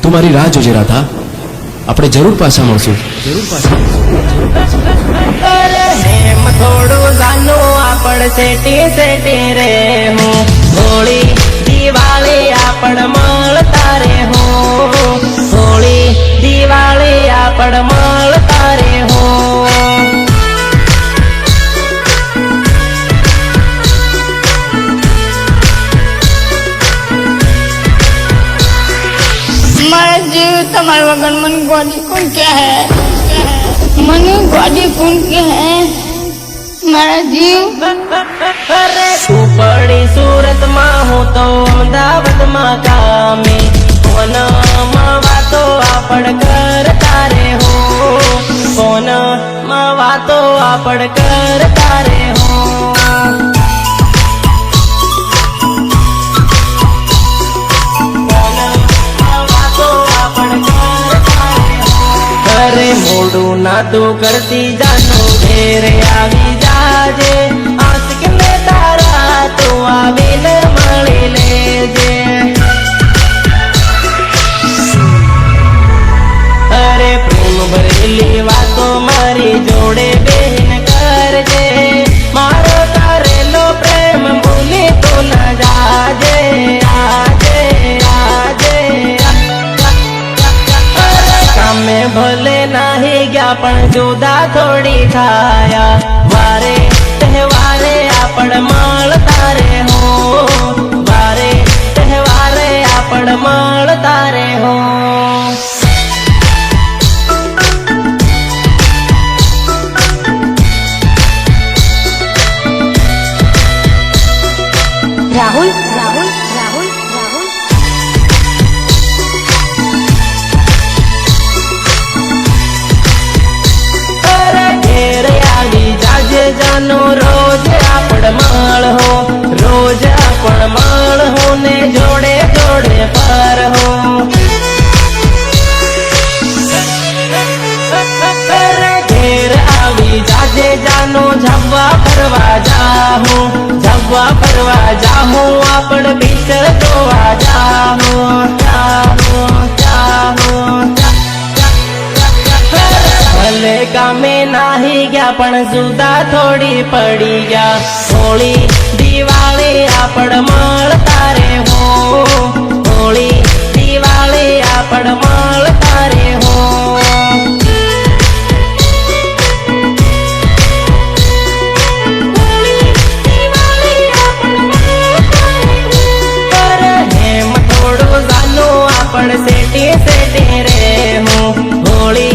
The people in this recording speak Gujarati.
તું મારી રાહ જોજે રાધા, આપણે જરૂર પાછા મળશું, જરૂર પાછા હેમ થોડું જાનું આપણ સેટી સેટી રે હું હોળી દિવાળી આપણ મળતા રે હું હોળી દિવાળી આપણ મળતા રે હું मारा जीव तुम्हारे वगन मन गोदी कौन क्या है मन गोदी कौन क्या है मारा जीव તું પડી સુરતમાં હું તો અમદાવાદમાં કામે ફોનમાં વાતો આપણ કરતા રે હો ફોનમાં વાતો આપણ કરતા રે હો અરે મોડું ના તું કરતી જાનો ઘેરે આવી જાજે આશિક ને તારા તું આવીને મળી લેજે અરે પ્રેમ ભરેલી વાતો મારી જોડે બેન કરજે મારો કરેલો પ્રેમ ભૂલી તો ના જાજે આજે આજે કામે ભલે નાહી ગયા પણ જુદા થોડી થાયા વારે તહેવારે આપણ મળતા રે હો વારે તહેવારે આપણ મળતા રે હો राहुल राहुल राहुल राहुल ઘેર આવી જાજે જાનો રોજ આપણ માળ હો રોજ આપણ માળ હો ને જોડે જોડે પર હો ઘેર આવી જાજે જાનો જવા ફરવા જાહું જવા ફરવા જાહું આપણ પિક્ચર જોવા જાહું જાહું જાહું ભલે કામે નાહી ગયા પણ જુદા થોડી પડી ગયા હોળી દિવાળી આપણ મળતા રે હો હોળી દિવાળી આપણ મળતા રે હો હોળી દિવાળી આપણ મળતા રે હો. અરે હેમ થોડું જાનું આપણ સેટી સેટી રે હું હોળી